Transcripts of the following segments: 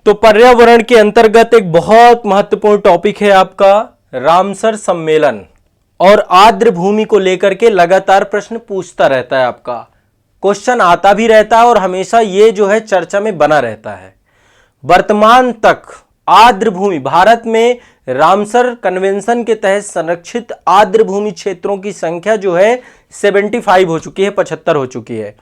तो पर्यावरण के अंतर्गत एक बहुत महत्वपूर्ण टॉपिक है आपका रामसर सम्मेलन, और आर्द्र भूमि को लेकर के लगातार प्रश्न पूछता रहता है। आपका क्वेश्चन आता भी रहता है और हमेशा ये जो है चर्चा में बना रहता है। वर्तमान तक आर्द्र भूमि भारत में रामसर कन्वेंशन के तहत संरक्षित आर्द्र भूमि क्षेत्रों की संख्या जो है 75 हो चुकी है, 75 हो चुकी है।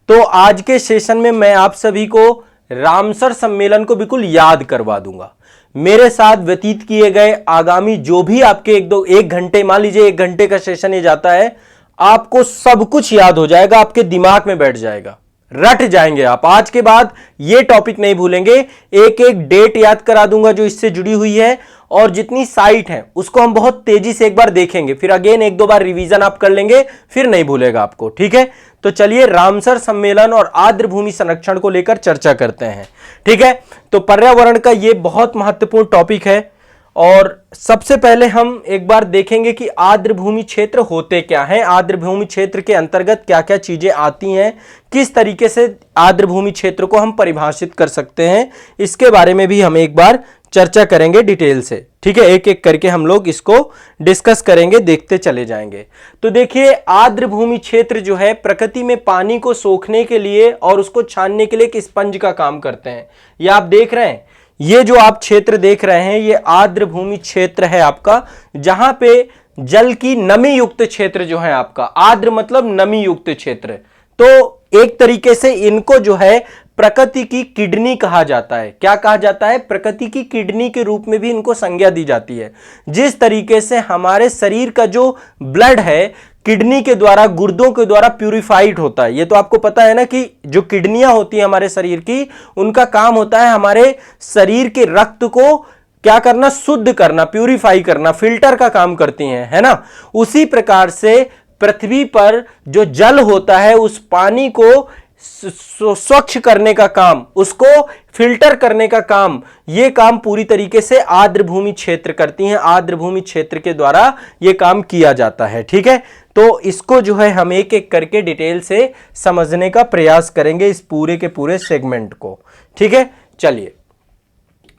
तो आज के सेशन में मैं आप सभी को रामसर सम्मेलन को बिल्कुल याद करवा दूंगा। मेरे साथ व्यतीत किए गए आगामी जो भी आपके एक घंटे, मान लीजिए 1 घंटे का सेशन ये जाता है, आपको सब कुछ याद हो जाएगा, आपके दिमाग में बैठ जाएगा, रट जाएंगे आप। आज के बाद ये टॉपिक नहीं भूलेंगे। एक एक डेट याद करा दूंगा जो इससे जुड़ी हुई है, और जितनी साइट है उसको हम बहुत तेजी से एक बार देखेंगे, फिर अगेन 1-2 बार रिवीजन आप कर लेंगे, फिर नहीं भूलेगा आपको। ठीक है, तो चलिए रामसर सम्मेलन और आर्द्र भूमि संरक्षण को लेकर चर्चा करते हैं। ठीक है, तो पर्यावरण का यह बहुत महत्वपूर्ण टॉपिक है, और सबसे पहले हम एक बार देखेंगे कि आर्द्र भूमि क्षेत्र होते क्या हैं, आर्द्र भूमि क्षेत्र के अंतर्गत क्या क्या चीजें आती हैं, किस तरीके से आर्द्र भूमि क्षेत्र को हम परिभाषित कर सकते हैं, इसके बारे में भी हम एक बार चर्चा करेंगे डिटेल से। ठीक है, एक एक करके हम लोग इसको डिस्कस करेंगे, देखते चले जाएंगे। तो देखिए, आर्द्र भूमि क्षेत्र जो है प्रकृति में पानी को सोखने के लिए और उसको छानने के लिए एक स्पंज का काम करते हैं। ये आप देख रहे हैं, ये जो आप क्षेत्र देख रहे हैं ये आर्द्र भूमि क्षेत्र है आपका, जहां पे जल की नमी युक्त क्षेत्र जो है आपका, आर्द्र मतलब नमी युक्त क्षेत्र। तो एक तरीके से इनको जो है प्रकृति की किडनी कहा जाता है। क्या कहा जाता है? प्रकृति की किडनी के रूप में भी इनको संज्ञा दी जाती है। जिस तरीके से हमारे शरीर का जो ब्लड है किडनी के द्वारा, गुर्दों के द्वारा प्यूरिफाइड होता है। ये तो आपको पता है ना कि जो किडनियां होती हैं हमारे शरीर की, उनका काम होता है हमारे शरीर के रक्त को क्या करना? शुद्ध करना, प्यूरिफाई करना, फिल्टर का काम करती हैं, है ना। उसी प्रकार से पृथ्वी पर जो जल होता है उस पानी को स्वच्छ करने का काम, उसको फिल्टर करने का काम, यह काम पूरी तरीके से आर्द्र भूमि क्षेत्र करती हैं। आर्द्र भूमि क्षेत्र के द्वारा यह काम किया जाता है। ठीक है, तो इसको जो है हम एक एक करके डिटेल से समझने का प्रयास करेंगे, इस पूरे के पूरे सेगमेंट को। ठीक है, चलिए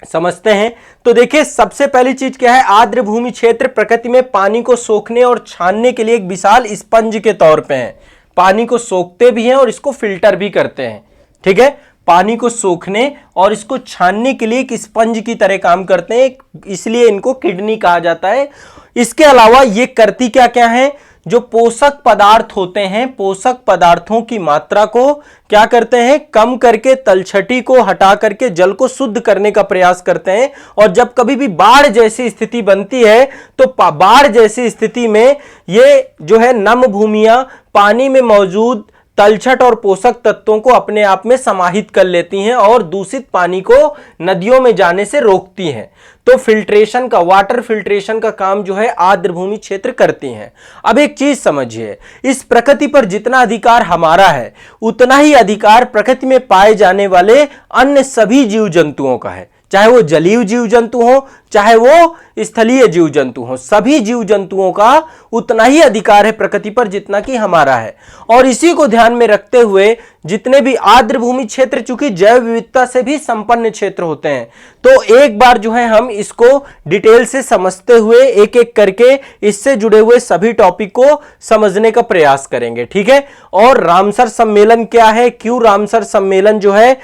समझते हैं। तो देखिए, सबसे पहली चीज क्या है? आर्द्र भूमि क्षेत्र प्रकृति में पानी को सोखने और छानने के लिए एक विशाल स्पंज के तौर पे है। पानी को सोखते भी हैं और इसको फिल्टर भी करते हैं। ठीक है, पानी को सोखने और इसको छानने के लिए एक स्पंज की तरह काम करते हैं, इसलिए इनको किडनी कहा जाता है। इसके अलावा ये करती क्या क्या है? जो पोषक पदार्थ होते हैं, पोषक पदार्थों की मात्रा को क्या करते हैं? कम करके, तलछटी को हटा करके जल को शुद्ध करने का प्रयास करते हैं। और जब कभी भी बाढ़ जैसी स्थिति बनती है तो बाढ़ जैसी स्थिति में ये जो है नम भूमियां पानी में मौजूद तलछट और पोषक तत्वों को अपने आप में समाहित कर लेती हैं और दूषित पानी को नदियों में जाने से रोकती हैं। तो फिल्ट्रेशन का, वाटर फिल्ट्रेशन का काम जो है आर्द्र भूमि क्षेत्र करती हैं। अब एक चीज समझिए, इस प्रकृति पर जितना अधिकार हमारा है उतना ही अधिकार प्रकृति में पाए जाने वाले अन्य सभी जीव जंतुओं का है। चाहे वो जलीय जीव जंतु हो, चाहे वो स्थलीय जीव जंतु हो, सभी जीव जंतुओं का उतना ही अधिकार है प्रकृति पर जितना कि हमारा है। और इसी को ध्यान में रखते हुए जितने भी आर्द्र भूमि क्षेत्र चूंकि जैव विविधता से भी संपन्न क्षेत्र होते हैं, तो एक बार जो है हम इसको डिटेल से समझते हुए एक एक करके इससे जुड़े हुए सभी टॉपिक को समझने का प्रयास करेंगे। ठीक है, और रामसर सम्मेलन क्या है, क्यों रामसर सम्मेलन जो है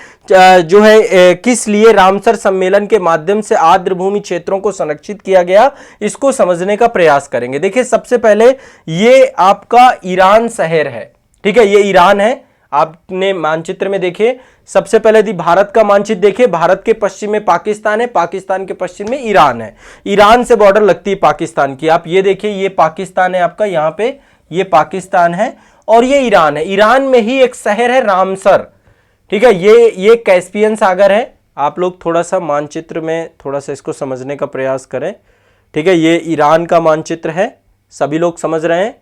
किस लिए रामसर सम्मेलन के माध्यम से आर्द्र भूमि क्षेत्रों को संरक्षित किया गया, इसको समझने का प्रयास करेंगे। देखिए, सबसे पहले ये आपका ईरान शहर है। ठीक है, ये ईरान है। आपने मानचित्र में देखिए, सबसे पहले यदि भारत का मानचित्र देखिए, भारत के पश्चिम में पाकिस्तान है, पाकिस्तान के पश्चिम में ईरान है। ईरान से बॉर्डर लगती है पाकिस्तान की। आप ये देखिए, ये पाकिस्तान है आपका, यहां पे ये पाकिस्तान है और ये ईरान है। ईरान में ही एक शहर है रामसर। ठीक है, ये कैस्पियन सागर है। आप लोग थोड़ा सा मानचित्र में थोड़ा सा इसको समझने का प्रयास करें। ठीक है, ये ईरान का मानचित्र है, सभी लोग समझ रहे हैं।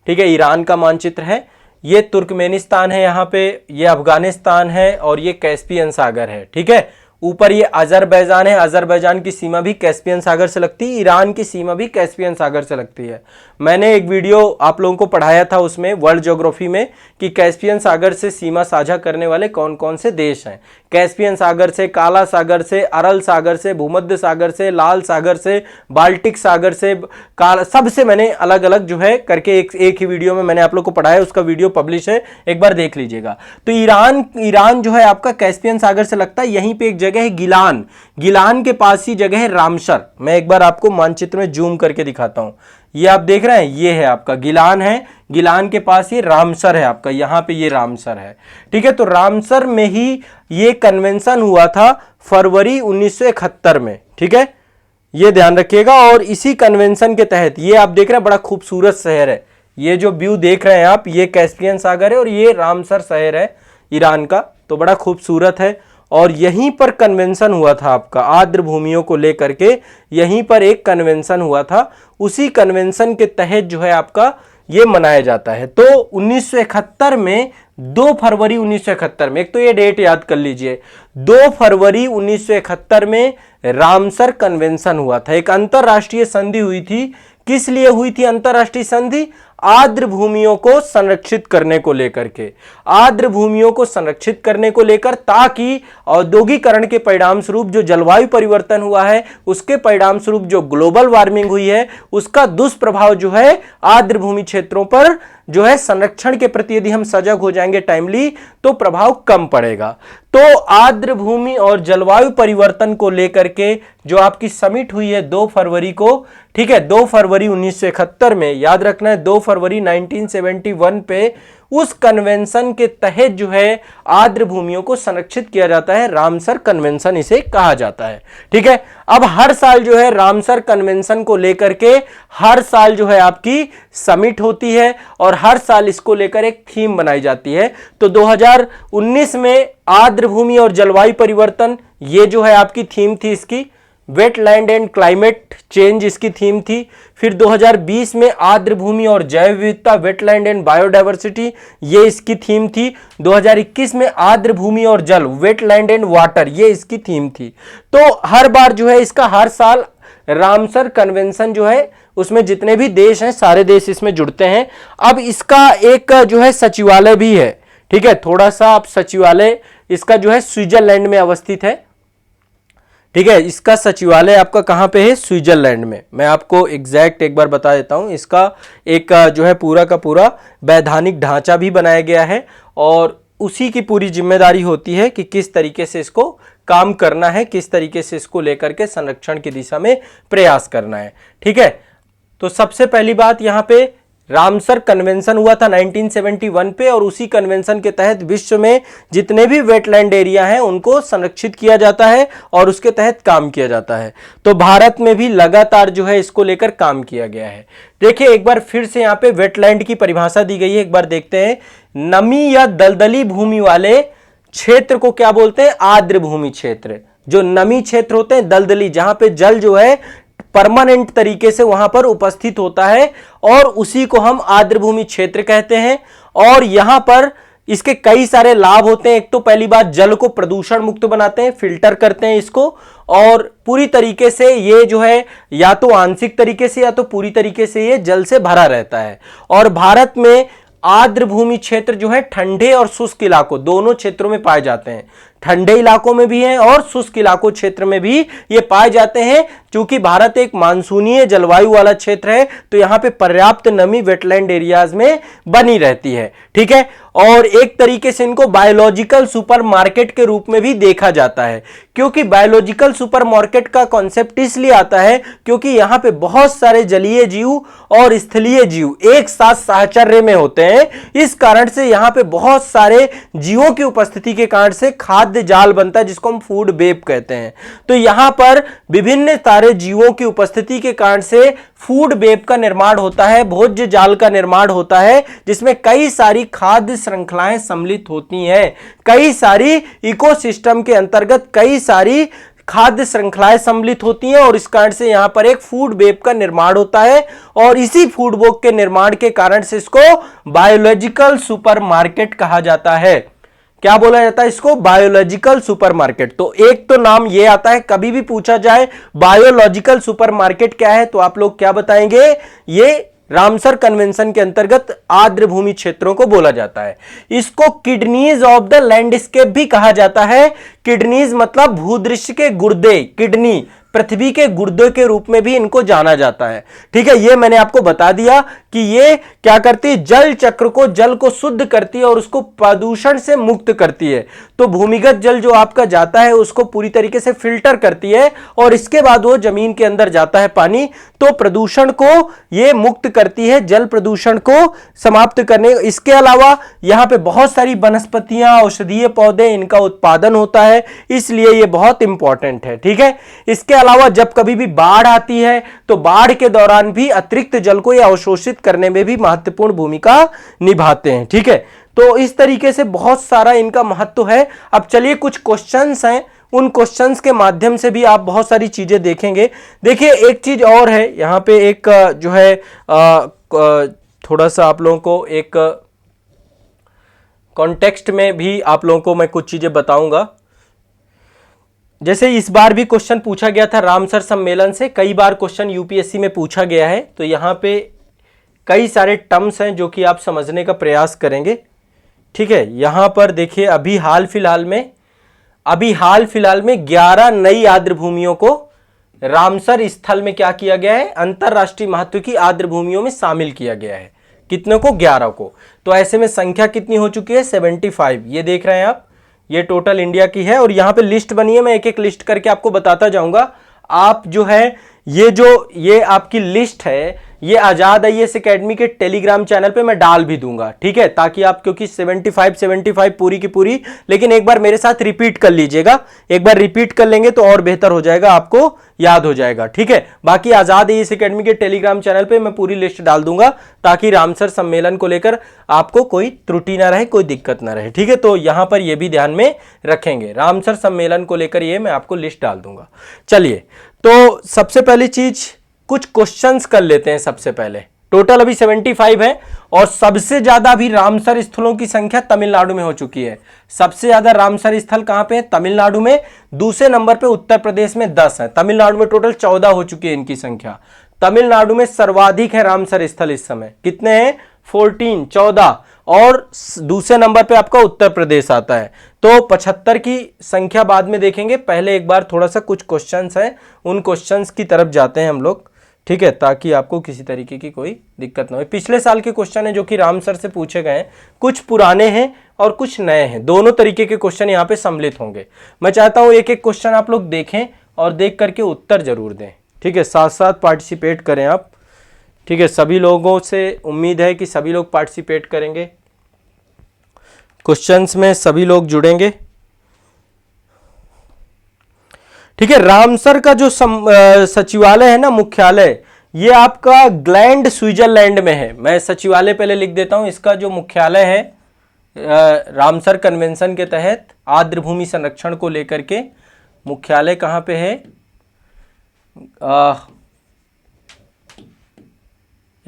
ठीक है, ईरान का मानचित्र है। ये तुर्कमेनिस्तान है, यहाँ पे ये अफगानिस्तान है और ये कैस्पियन सागर है। ठीक है, ऊपर ये अजरबैजान है, अजरबैजान की सीमा भी कैस्पियन सागर से लगती है, ईरान की सीमा भी कैस्पियन सागर से लगती है। मैंने एक वीडियो आप लोगों को पढ़ाया था उसमें वर्ल्ड ज्योग्राफी में कि कैस्पियन सागर से सीमा साझा करने वाले कौन कौन से देश हैं। कैस्पियन सागर से, काला सागर से, अरल सागर से, भूमध्य सागर से, लाल सागर से, बाल्टिक सागर से, सबसे मैंने अलग अलग जो है करके एक ही वीडियो में मैंने आप लोग को पढ़ाया, उसका वीडियो पब्लिश है, एक बार देख लीजिएगा। तो ईरान जो है आपका कैस्पियन सागर से लगता है। यहीं पे एक जगह है गिलान, गिलान के पास ही जगह है रामसर। मैं एक बार आपको मानचित्र में जूम करके दिखाता हूं। ये आप देख रहे हैं, ये है आपका गिलान है, गिलान के पास ये रामसर है आपका, यहां पे ये रामसर है। ठीक है, तो रामसर में ही ये कन्वेंशन हुआ था फरवरी 1971 में। ठीक है, ये ध्यान रखिएगा। और इसी कन्वेंशन के तहत ये आप देख रहे हैं बड़ा खूबसूरत शहर है, ये जो व्यू देख रहे हैं आप, ये कैस्पियन सागर है और ये रामसर शहर है ईरान का, तो बड़ा खूबसूरत है। और यहीं पर कन्वेंशन हुआ था आपका आर्द्र भूमियों को लेकर के, यहीं पर एक कन्वेंशन हुआ था, उसी कन्वेंशन के तहत जो है आपका ये मनाया जाता है। तो 1971 में 2 फरवरी 1971 में, एक तो ये डेट याद कर लीजिए, 2 फरवरी 1971 में रामसर कन्वेंशन हुआ था। एक अंतरराष्ट्रीय संधि हुई थी। किस लिए हुई थी अंतरराष्ट्रीय संधि? आर्द्र भूमियों को संरक्षित करने को लेकर के, आर्द्र भूमियों को संरक्षित करने को लेकर, ताकि औद्योगिकरण के परिणाम स्वरूप जो जलवायु परिवर्तन हुआ है, उसके परिणाम स्वरूप जो ग्लोबल वार्मिंग हुई है, उसका दुष्प्रभाव जो है आर्द्र भूमि क्षेत्रों पर जो है संरक्षण के प्रति यदि हम सजग हो जाएंगे टाइमली, तो प्रभाव कम पड़ेगा। तो आर्द्र भूमि और जलवायु परिवर्तन को लेकर के जो आपकी समिट हुई है 2 फरवरी को, ठीक है, 2 फरवरी 1971 में, याद रखना है 2 फरवरी 1971 पे, उस कन्वेंशन के तहत जो है आर्द्र भूमियों को संरक्षित किया जाता है। रामसर कन्वेंशन इसे कहा जाता है। ठीक है, अब हर साल जो है रामसर कन्वेंशन को लेकर के हर साल जो है आपकी समिट होती है और हर साल इसको लेकर एक थीम बनाई जाती है। तो 2019 में आर्द्र भूमि और जलवायु परिवर्तन, ये जो है आपकी थीम थी इसकी, वेटलैंड एंड क्लाइमेट चेंज इसकी थीम थी। फिर 2020 में आर्द्र भूमि और जैव विविधता, वेटलैंड एंड बायोडायवर्सिटी, ये इसकी थीम थी। 2021 में आर्द्र भूमि और जल, वेटलैंड एंड वाटर, ये इसकी थीम थी। तो हर बार जो है इसका हर साल रामसर कन्वेंशन जो है उसमें जितने भी देश हैं सारे देश इसमें जुड़ते हैं। अब इसका एक जो है सचिवालय भी है। ठीक है, थोड़ा सा आप सचिवालय इसका जो है स्विट्जरलैंड में अवस्थित है। ठीक है, इसका सचिवालय आपका कहां पे है? स्विट्जरलैंड में। मैं आपको एग्जैक्ट एक बार बता देता हूं। इसका एक जो है पूरा का पूरा वैधानिक ढांचा भी बनाया गया है और उसी की पूरी जिम्मेदारी होती है कि किस तरीके से इसको काम करना है, किस तरीके से इसको लेकर के संरक्षण की दिशा में प्रयास करना है। ठीक है, तो सबसे पहली बात यहां पे रामसर कन्वेंशन हुआ था 1971 पे और उसी कन्वेंशन के तहत विश्व में जितने भी वेटलैंड एरिया हैं उनको संरक्षित किया जाता है और उसके तहत काम किया जाता है। तो भारत में भी लगातार जो है इसको लेकर काम किया गया है। देखिए एक बार फिर से यहाँ पे वेटलैंड की परिभाषा दी गई है, एक बार देखते हैं। नमी या दलदली भूमि वाले क्षेत्र को क्या बोलते हैं? आर्द्र भूमि क्षेत्र। जो नमी क्षेत्र होते हैं, दलदली, जहां पे जल जो है परमानेंट तरीके से वहां पर उपस्थित होता है और उसी को हम आर्द्र भूमि क्षेत्र कहते हैं। और यहां पर इसके कई सारे लाभ होते हैं। एक तो पहली बात, जल को प्रदूषण मुक्त बनाते हैं, फिल्टर करते हैं इसको, और पूरी तरीके से ये जो है या तो आंशिक तरीके से या तो पूरी तरीके से ये जल से भरा रहता है। और भारत में आर्द्र भूमि क्षेत्र जो है ठंडे और शुष्क इलाकों दोनों क्षेत्रों में पाए जाते हैं। ठंडे इलाकों में भी हैं और शुष्क इलाकों क्षेत्र में भी ये पाए जाते हैं। क्योंकि भारत एक मानसूनीय जलवायु वाला क्षेत्र है तो यहां पे पर्याप्त नमी वेटलैंड एरियाज में बनी रहती है। ठीक है, और एक तरीके से इनको बायोलॉजिकल सुपरमार्केट के रूप में भी देखा जाता है। क्योंकि बायोलॉजिकल सुपरमार्केट का कॉन्सेप्ट इसलिए आता है क्योंकि यहां पे बहुत सारे जलीय जीव और स्थलीय जीव एक साथ साहचर्य में होते हैं। इस कारण से यहां पे बहुत सारे जीवों की उपस्थिति के कारण से खाद्य जाल बनता है जिसको हम फूड वेब कहते हैं। तो यहां पर विभिन्न सारे जीवों की उपस्थिति के कारण से फूड वेब का निर्माण होता है, भोज्य जाल का निर्माण होता है, जिसमें कई सारी खाद्य श्रृंखलाएं सम्मिलित होती हैं। कई सारी इकोसिस्टम के अंतर्गत कई सारी खाद्य श्रृंखलाएं सम्मिलित होती हैं और इस कारण से यहां पर एक फूड वेब का निर्माण होता है। और इसी फूड वेब के निर्माण के कारण से इसको बायोलॉजिकल सुपरमार्केट कहा जाता है। क्या बोला जाता है इसको? Biological supermarket. तो एक तो नाम ये आता है, कभी भी पूछा जाए बायोलॉजिकल सुपरमार्केट क्या है तो आप लोग क्या बताएंगे? ये रामसर कन्वेंशन के अंतर्गत आर्द्र भूमि क्षेत्रों को बोला जाता है। इसको किडनीज ऑफ द लैंडस्केप भी कहा जाता है। किडनीज मतलब भूदृश्य के गुर्दे, किडनी पृथ्वी के गुर्दे के रूप में भी इनको जाना जाता है। ठीक है, ये मैंने आपको बता दिया कि ये क्या करती है? जल चक्र को, जल को शुद्ध करती है और उसको प्रदूषण से मुक्त करती है। तो भूमिगत जल जो आपका जाता है उसको पूरी तरीके से फिल्टर करती है और इसके बाद वो जमीन के अंदर जाता है पानी, तो प्रदूषण को ये मुक्त करती है, जल प्रदूषण को समाप्त करने। इसके अलावा यहां पे बहुत सारी वनस्पतियां, औषधीय पौधे, इनका उत्पादन होता है, इसलिए ये बहुत इंपॉर्टेंट है। ठीक है, इसके अलावा जब कभी भी बाढ़ आती है तो बाढ़ के दौरान भी अतिरिक्त जल को ये अवशोषित करने में भी महत्वपूर्ण भूमिका निभाते हैं। ठीक है, तो इस तरीके से बहुत सारा इनका महत्व है। अब चलिए कुछ क्वेश्चंस हैं, उन क्वेश्चंस के माध्यम से भी आप बहुत सारी चीजें देखेंगे। देखिए एक चीज और है यहां पे, एक जो है थोड़ा सा आप लोगों को एक कॉन्टेक्स्ट में भी आप लोगों को मैं कुछ चीजें बताऊंगा। जैसे इस बार भी क्वेश्चन पूछा गया था रामसर सम्मेलन से, कई बार क्वेश्चन यूपीएससी में पूछा गया है, तो यहाँ पे कई सारे टर्म्स हैं जो कि आप समझने का प्रयास करेंगे। ठीक है, यहाँ पर देखिए अभी हाल फिलहाल में 11 नई आर्द्र भूमियों को रामसर स्थल में क्या किया गया है? अंतरराष्ट्रीय महत्व की आर्द्र भूमियों में शामिल किया गया है। कितने को? 11 को। तो ऐसे में संख्या कितनी हो चुकी है? 75। ये देख रहे हैं आप, ये टोटल इंडिया की है और यहां पे लिस्ट बनी है, मैं एक एक लिस्ट करके आपको बताता जाऊंगा। आप जो है ये आपकी लिस्ट है, ये आजाद आईएएस एकेडमी के टेलीग्राम चैनल पे मैं डाल भी दूंगा। ठीक है, ताकि आप, क्योंकि 75 पूरी की पूरी, लेकिन एक बार मेरे साथ रिपीट कर लीजिएगा। एक बार रिपीट कर लेंगे तो और बेहतर हो जाएगा, आपको याद हो जाएगा। ठीक है, बाकी आजाद आईएएस एकेडमी के टेलीग्राम चैनल पे मैं पूरी लिस्ट डाल दूंगा ताकि रामसर सम्मेलन को लेकर आपको कोई त्रुटि ना रहे, कोई दिक्कत ना रहे। ठीक है, तो यहां पर यह भी ध्यान में रखेंगे, रामसर सम्मेलन को लेकर ये मैं आपको लिस्ट डाल दूंगा। चलिए, तो सबसे पहली चीज कुछ क्वेश्चंस कर लेते हैं। सबसे पहले टोटल अभी 75 है और सबसे ज्यादा अभी रामसर स्थलों की संख्या तमिलनाडु में हो चुकी है। सबसे ज्यादा रामसर स्थल कहां पे है? तमिलनाडु में। दूसरे नंबर पे उत्तर प्रदेश में 10 है। तमिलनाडु में टोटल 14 हो चुकी है इनकी संख्या। तमिलनाडु में सर्वाधिक है रामसर स्थल इस समय, कितने हैं? 14। और दूसरे नंबर पे आपका उत्तर प्रदेश आता है। तो 75 की संख्या बाद में देखेंगे, पहले एक बार थोड़ा सा कुछ क्वेश्चंस हैं, उन क्वेश्चंस की तरफ जाते हैं हम लोग। ठीक है, ताकि आपको किसी तरीके की कोई दिक्कत ना हो। पिछले साल के क्वेश्चन है जो कि रामसर से पूछे गए हैं, कुछ पुराने हैं और कुछ नए हैं, दोनों तरीके के क्वेश्चन यहाँ पे सम्मिलित होंगे। मैं चाहता हूं एक एक क्वेश्चन आप लोग देखें और देख करके उत्तर जरूर दें। ठीक है, साथ साथ पार्टिसिपेट करें आप। ठीक है, सभी लोगों से उम्मीद है कि सभी लोग पार्टिसिपेट करेंगे, क्वेश्चंस में सभी लोग जुड़ेंगे। ठीक है, रामसर का जो सचिवालय है ना, मुख्यालय, ये आपका ग्लैंड स्विट्जरलैंड में है। मैं सचिवालय पहले लिख देता हूं। इसका जो मुख्यालय है रामसर कन्वेंशन के तहत आर्द्र भूमि संरक्षण को लेकर के मुख्यालय कहां पे है?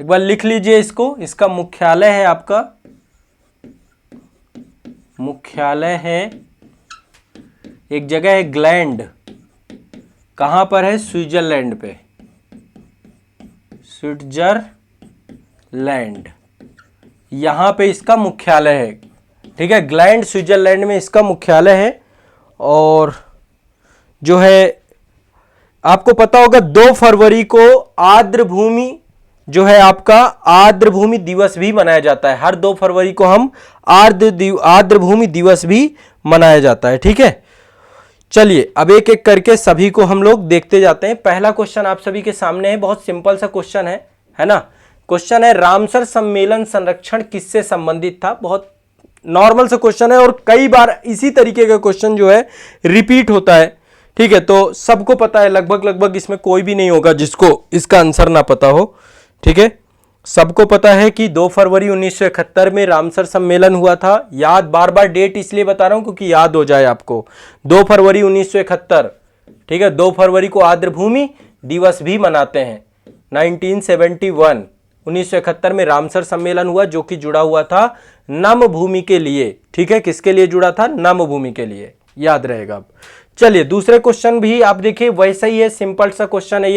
एक बार लिख लीजिए इसको। इसका मुख्यालय है, आपका मुख्यालय है, एक जगह है ग्लैंड, कहां पर है? स्विट्जरलैंड पे, स्विट्जरलैंड, यहां पे इसका मुख्यालय है। ठीक है, ग्लैंड स्विट्जरलैंड में इसका मुख्यालय है। और जो है आपको पता होगा 2 फरवरी को आर्द्र भूमि जो है आपका आर्द्र भूमि दिवस भी मनाया जाता है। हर 2 फरवरी को हम आर्द्र भूमि दिवस भी मनाया जाता है। ठीक है, चलिए अब एक एक करके सभी को हम लोग देखते जाते हैं। पहला क्वेश्चन आप सभी के सामने है, बहुत सिंपल सा क्वेश्चन है ना। क्वेश्चन है रामसर सम्मेलन संरक्षण किससे संबंधित था। बहुत नॉर्मल सा क्वेश्चन है और कई बार इसी तरीके का क्वेश्चन जो है रिपीट होता है। ठीक है, तो सबको पता है, लगभग इसमें कोई भी नहीं होगा जिसको इसका आंसर ना पता हो। ठीक है, सबको पता है कि 2 फरवरी 1971 में रामसर सम्मेलन हुआ था। याद, बार बार डेट इसलिए बता रहा हूं क्योंकि याद हो जाए आपको। 2 फरवरी 1971। ठीक है, 2 फरवरी को आर्द्र भूमि दिवस भी मनाते हैं। 1971 में रामसर सम्मेलन हुआ जो कि जुड़ा हुआ था नम भूमि के लिए। ठीक है, किसके लिए जुड़ा था? नम भूमि के लिए, याद रहेगा। अब चलिए दूसरे क्वेश्चन भी आप देखिए वैसा ही है, सिंपल सा क्वेश्चन है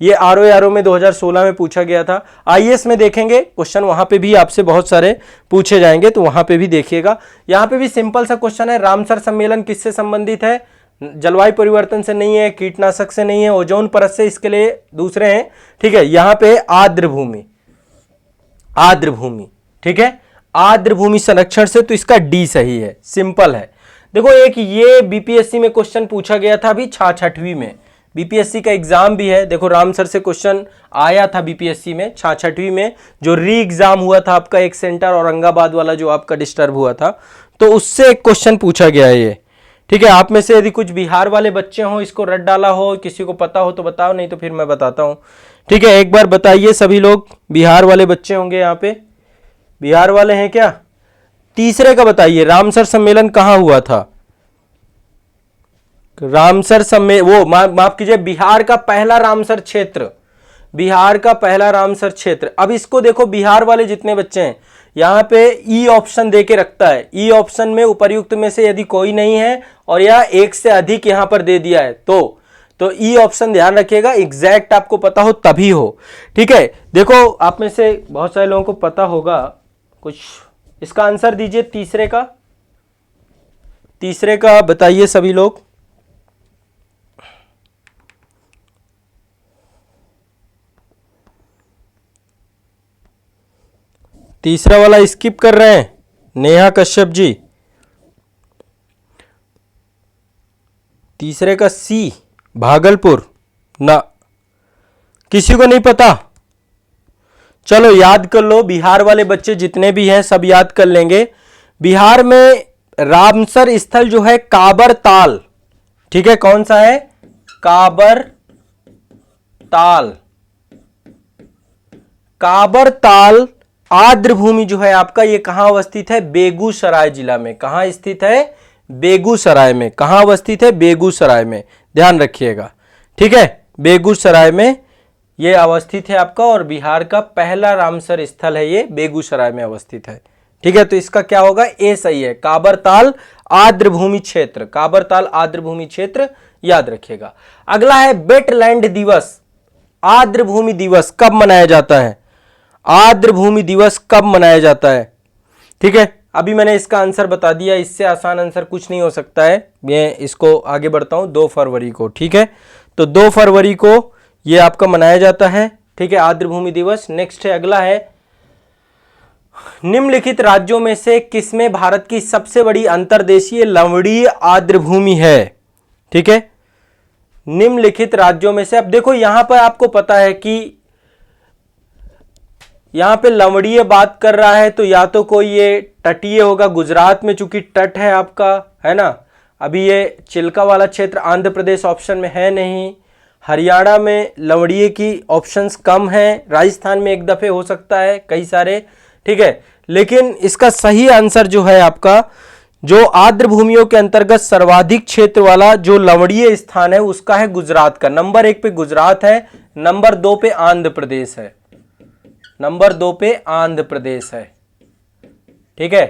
ये आरओ में 2016 में पूछा गया था। आईएएस में देखेंगे क्वेश्चन, वहां पे भी आपसे बहुत सारे पूछे जाएंगे, तो वहां पे भी देखिएगा। यहां पे भी सिंपल सा क्वेश्चन है, रामसर सम्मेलन किससे संबंधित है? जलवायु परिवर्तन से नहीं है, कीटनाशक से नहीं है, ओजोन परत से, इसके लिए दूसरे हैं। ठीक है, यहां पे आर्द्र भूमि, आर्द्र भूमि, ठीक है, आर्द्र भूमि संरक्षण से, तो इसका डी सही है, सिंपल है। देखो एक ये बीपीएससी में क्वेश्चन पूछा गया था अभी 6वीं में, बीपीएससी का एग्जाम भी है। देखो रामसर से क्वेश्चन आया था बीपीएससी में 6वीं में, जो री एग्जाम हुआ था आपका, एक सेंटर औरंगाबाद वाला जो आपका डिस्टर्ब हुआ था, तो उससे एक क्वेश्चन पूछा गया है ये। ठीक है, आप में से यदि कुछ बिहार वाले बच्चे हो, इसको रट डाला हो, किसी को पता हो तो बताओ, नहीं तो फिर मैं बताता हूं। ठीक है, एक बार बताइए सभी लोग, बिहार वाले बच्चे होंगे यहाँ पे, बिहार वाले हैं क्या? तीसरे का बताइए, रामसर सम्मेलन कहां हुआ था? रामसर सम्मेलन, वो माफ कीजिए, बिहार का पहला रामसर क्षेत्र, बिहार का पहला रामसर क्षेत्र। अब इसको देखो, बिहार वाले जितने बच्चे हैं, यहां पे ई ऑप्शन दे के रखता है, ई ऑप्शन में उपर्युक्त में से यदि कोई नहीं है और या एक से अधिक यहां पर दे दिया है तो ई ऑप्शन ध्यान रखिएगा, एग्जैक्ट आपको पता हो तभी हो। ठीक है, देखो आप में से बहुत सारे लोगों को पता होगा कुछ, इसका आंसर दीजिए तीसरे का, तीसरे का बताइए सभी लोग। तीसरा वाला स्किप कर रहे हैं, नेहा कश्यप जी। तीसरे का सी, भागलपुर ना, किसी को नहीं पता? चलो याद कर लो, बिहार वाले बच्चे जितने भी हैं सब याद कर लेंगे। बिहार में रामसर स्थल जो है काबर ताल, ठीक है, कौन सा है? काबर ताल। काबर ताल आर्द्र भूमि जो है आपका, ये कहां अवस्थित है? बेगूसराय जिला में। कहां स्थित है? बेगूसराय में। कहां अवस्थित है? बेगूसराय में, ध्यान रखिएगा। ठीक है, बेगूसराय में ये अवस्थित है आपका, और बिहार का पहला रामसर स्थल है ये, बेगूसराय में अवस्थित है। ठीक है, तो इसका क्या होगा? ए सही है, काबरताल आर्द्र भूमि क्षेत्र, काबरताल आर्द्र भूमि क्षेत्र, याद रखिएगा। अगला है वेटलैंड दिवस। आर्द्र भूमि दिवस कब मनाया जाता है? आर्द्र भूमि दिवस कब मनाया जाता है? ठीक है, अभी मैंने इसका आंसर बता दिया, इससे आसान आंसर कुछ नहीं हो सकता है। मैं इसको आगे बढ़ता हूं, 2 फरवरी को। ठीक है, तो 2 फरवरी को ये आपका मनाया जाता है। ठीक है, आर्द्र भूमि दिवस। नेक्स्ट है, अगला है, निम्नलिखित राज्यों में से किसमें भारत की सबसे बड़ी अंतर्देशीय लवणीय आर्द्र भूमि है? ठीक है, निम्नलिखित राज्यों में से, अब देखो यहां पर आपको पता है कि यहां पे लवणीय बात कर रहा है, तो या तो कोई ये तटीय होगा, गुजरात में चूंकि तट है आपका, है ना। अभी ये चिल्का वाला क्षेत्र आंध्र प्रदेश ऑप्शन में है नहीं, हरियाणा में लवणीय की ऑप्शंस कम हैं, राजस्थान में एक दफे हो सकता है कई सारे। ठीक है, लेकिन इसका सही आंसर जो है आपका, जो आर्द्र भूमियों के अंतर्गत सर्वाधिक क्षेत्र वाला जो लवणीय स्थान है उसका है गुजरात का। नंबर 1 पे गुजरात है, नंबर 2 पे आंध्र प्रदेश है, नंबर 2 पे आंध्र प्रदेश है। ठीक है,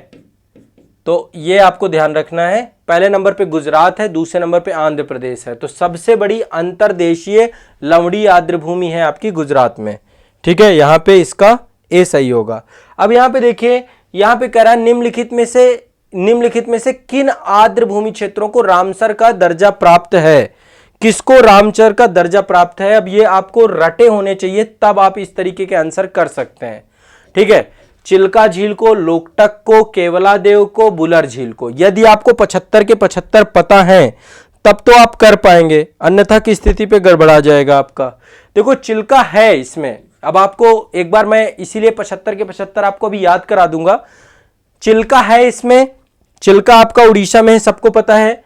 तो ये आपको ध्यान रखना है, पहले नंबर पे गुजरात है, दूसरे नंबर पे आंध्र प्रदेश है। तो सबसे बड़ी अंतर्देशीय लवणीय आर्द्र भूमि है आपकी गुजरात में। ठीक है, यहां पे इसका ए सही होगा। अब यहां पे देखिए, यहां पे कह रहा है निम्नलिखित में से किन आर्द्र भूमि क्षेत्रों को रामसर का दर्जा प्राप्त है? किसको रामसर का दर्जा प्राप्त है? अब ये आपको रटे होने चाहिए, तब आप इस तरीके के आंसर कर सकते हैं। ठीक है, चिल्का झील को, लोकटक को, केवलादेव को, बुलर झील को। यदि आपको 75 के 75 पता है तब तो आप कर पाएंगे, अन्यथा की स्थिति पे गड़बड़ा जाएगा आपका। देखो चिल्का है इसमें, अब आपको एक बार मैं इसीलिए 75 के 75 आपको भी याद करा दूंगा। चिल्का है इसमें, चिल्का आपका उड़ीसा में है, सबको पता है।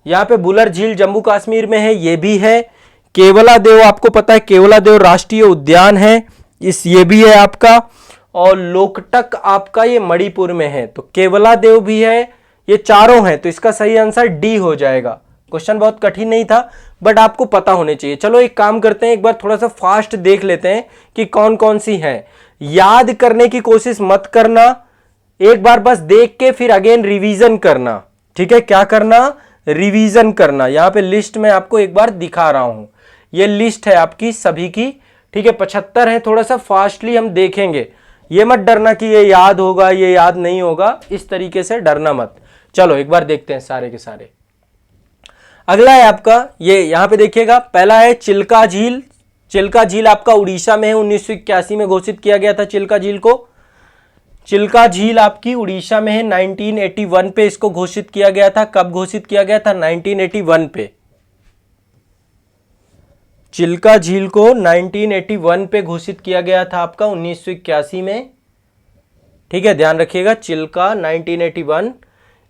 यहां पे बुलर झील जम्मू कश्मीर में है, ये भी है। केवलादेव आपको पता है, केवलादेव राष्ट्रीय उद्यान है, ये भी है आपका। और लोकटक आपका ये मणिपुर में है, तो केवलादेव भी है, ये चारों हैं। तो इसका सही आंसर डी हो जाएगा। क्वेश्चन बहुत कठिन नहीं था, बट आपको पता होने चाहिए। चलो एक काम करते हैं, एक बार थोड़ा सा फास्ट देख लेते हैं कि कौन कौन सी हैं। याद करने की कोशिश मत करना, एक बार बस देख के फिर अगेन रिवीजन करना, ठीक है। क्या करना? रिवीजन करना। यहां पे लिस्ट में आपको एक बार दिखा रहा हूं, ये लिस्ट है आपकी सभी की, ठीक है। 75 है, थोड़ा सा फास्टली हम देखेंगे। ये मत डरना कि ये याद होगा, ये याद नहीं होगा, इस तरीके से डरना मत। चलो एक बार देखते हैं सारे के सारे। अगला है आपका, ये यहां पे देखिएगा, पहला है चिल्का झील। चिल्का झील आपका उड़ीसा में है, 1981 में घोषित किया गया था चिल्का झील को। चिल्का झील आपकी उड़ीसा में है, 1981 पे इसको घोषित किया गया था। कब घोषित किया गया था? 1981 पे। चिल्का झील को 1981 पे घोषित किया गया था आपका 1981 में, ठीक है, ध्यान रखिएगा, चिल्का 1981।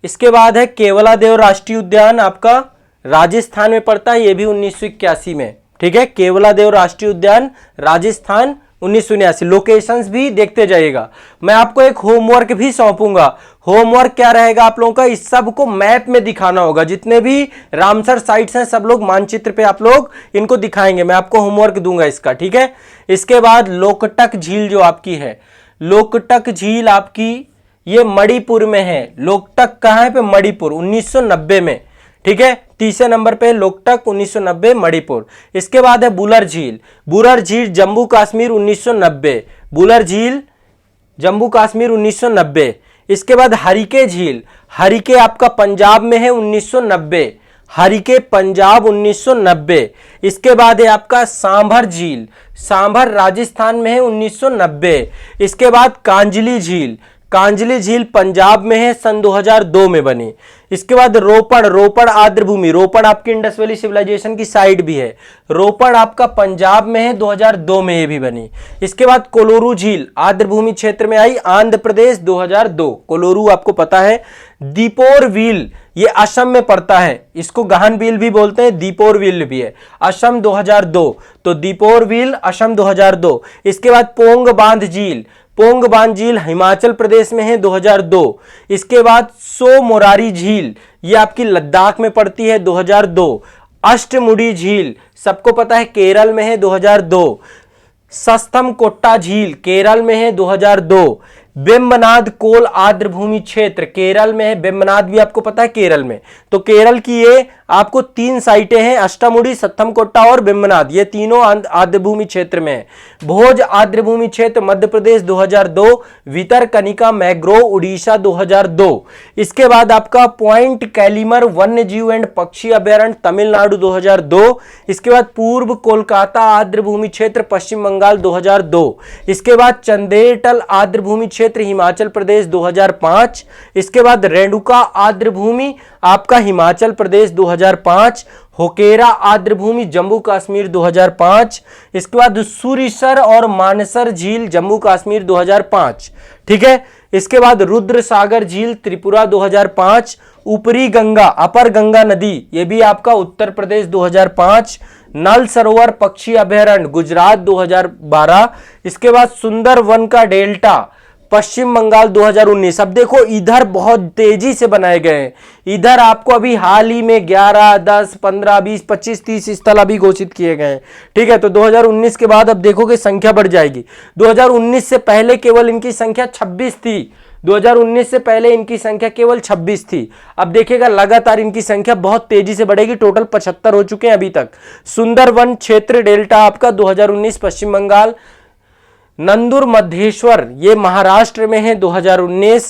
इसके बाद है केवलादेव राष्ट्रीय उद्यान, आपका राजस्थान में पड़ता है, यह भी 1981 में, ठीक है। केवलादेव राष्ट्रीय उद्यान राजस्थान 1979। लोकेशंस भी देखते जाइएगा। मैं आपको एक होमवर्क भी सौंपूंगा। होमवर्क क्या रहेगा आप लोगों का? इस सब को मैप में दिखाना होगा। जितने भी रामसर साइट्स हैं सब लोग मानचित्र पे आप लोग इनको दिखाएंगे। मैं आपको होमवर्क दूंगा इसका, ठीक है। इसके बाद लोकटक झील जो आपकी है, लोकटक झील आपकी ये मणिपुर में है। लोकटक कहां है? पे मणिपुर, 1990 में, ठीक है। तीसरे नंबर पे लोकटक 1990 मणिपुर। इसके बाद है बुलर झील। बुलर झील जम्मू कश्मीर 1990। बुलर झील जम्मू कश्मीर 1990। इसके बाद हरिके झील, हरिके आपका पंजाब में है, 1990। हरिके पंजाब 1990। इसके बाद है आपका सांभर झील, सांभर राजस्थान में है, 1990। इसके बाद कांजली झील, कांजली झील पंजाब में है, सन 2002 में बनी। इसके बाद रोपड़, रोपड़ आर्द्रभूमि, रोपड़ आपकी इंडस वैली सिविलाइजेशन की साइड भी है। रोपड़ आपका पंजाब में है, 2002 में ये भी बनी। इसके बाद कोलोरू झील आर्द्रभूमि क्षेत्र में आई, आंध्र प्रदेश, 2002। कोलोरू आपको पता है। दीपोर व्हील ये असम में पड़ता है, इसको गहन व्हील भी बोलते हैं, दीपोर व्हील भी है, असम 2002। तो दीपोर व्हील असम 2002। इसके बाद पोंग बांध झील, पोंग बांध झील हिमाचल प्रदेश में है, 2002। इसके बाद सो मोरारी झील ये आपकी लद्दाख में पड़ती है, 2002। अष्टमुडी झील सबको पता है केरल में है, 2002। सस्तम कोट्टा झील केरल में है, 2002। बेम्बनाद कोल आर्द्रभूमि क्षेत्र केरल में है, बेम्बनाद भी आपको पता है केरल में। तो केरल की ये आपको 3 साइटें हैं, अष्टामुडी, सत्तमकोट्टा और बेम्बनाद, ये तीनों आर्द्रभूमि क्षेत्र में है। भोज आर्द्रभूमि क्षेत्र मध्य प्रदेश, 2002। भितरकनिका मैग्रोव उड़ीसा, 2002। इसके बाद आपका पॉइंट कैलिमर वन्य जीव एंड पक्षी अभ्यारण्य तमिलनाडु, 2002। इसके बाद पूर्व कोलकाता आर्द्रभूमि क्षेत्र पश्चिम बंगाल, 2002। इसके बाद चंदेटल आर्द्रभूमि क्षेत्र हिमाचल प्रदेश, 2005। इसके बाद रेणुका आर्द्रभूमि आपका हिमाचल प्रदेश, 2005। होकेरा आर्द्रभूमि जम्मू कश्मीर, 2005। इसके बाद सूरीसर और मानसर झील जम्मू कश्मीर, 2005, ठीक है। इसके बाद रुद्र सागर झील त्रिपुरा, 2005। ऊपरी गंगा अपर गंगा नदी ये भी आपका उत्तर प्रदेश, 2005। नल सरोवर पक्षी अभयारण्य गुजरात, 2012। इसके बाद सुंदर वन का डेल्टा पश्चिम बंगाल, 2019। अब देखो इधर बहुत तेजी से बनाए गए हैं। इधर आपको अभी हाल ही में 11, 10, 15, 20, 25, 30 स्थल अभी घोषित किए गए हैं, ठीक है। तो 2019 के बाद अब देखोगे संख्या बढ़ जाएगी। 2019 से पहले केवल इनकी संख्या 26 थी। 2019 से पहले इनकी संख्या केवल 26 थी। अब देखिएगा लगातार इनकी संख्या बहुत तेजी से बढ़ेगी। टोटल 75 हो चुके हैं अभी तक। सुंदरवन क्षेत्र डेल्टा आपका 2019 पश्चिम बंगाल। नंदुर मध्येश्वर ये महाराष्ट्र में है, 2019।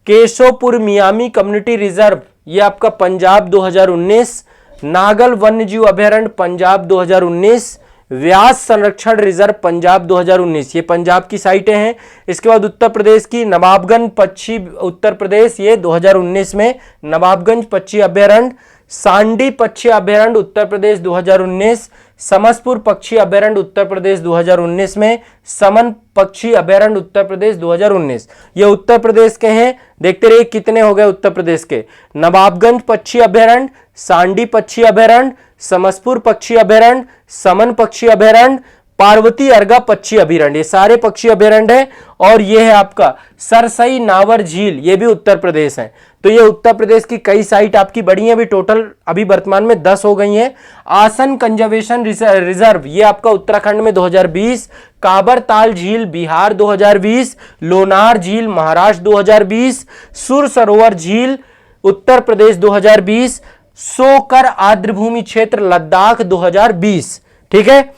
केशोपुर मियामी कम्युनिटी रिजर्व ये आपका पंजाब, 2019। नागल वन्यजीव अभयारण्य पंजाब, 2019। व्यास संरक्षण रिजर्व पंजाब, 2019, ये पंजाब की साइटें हैं। इसके बाद उत्तर प्रदेश की नवाबगंज पक्षी उत्तर प्रदेश ये 2019 में नवाबगंज पक्षी अभयारण्य। सांडी पक्षी अभयारण्य उत्तर प्रदेश, 2019। समसपुर पक्षी अभयारण्य उत्तर प्रदेश, 2019 में। समन पक्षी अभयारण्य उत्तर प्रदेश, 2019। ये उत्तर प्रदेश के हैं। देखते रहिए कितने हो गए उत्तर प्रदेश के। नवाबगंज पक्षी अभयारण्य, सांडी पक्षी अभयारण्य, समसपुर पक्षी अभयारण्य, समन पक्षी अभयारण्य, पार्वती अर्गा पक्षी अभयारण्य, ये सारे पक्षी अभयारण्य है। और ये है आपका सरसई नावर झील, ये भी उत्तर प्रदेश है। तो ये उत्तर प्रदेश की कई साइट आपकी बढ़ी है, अभी टोटल अभी वर्तमान में 10 हो गई हैं। आसन कंजर्वेशन रिजर्व ये आपका उत्तराखंड में 2020, काबर ताल झील बिहार 2020, लोनार झील महाराष्ट्र 2020, सुर सरोवर झील उत्तर प्रदेश 2020, सोकर आर्द्रभूमि क्षेत्र लद्दाख 2020। ठीक है,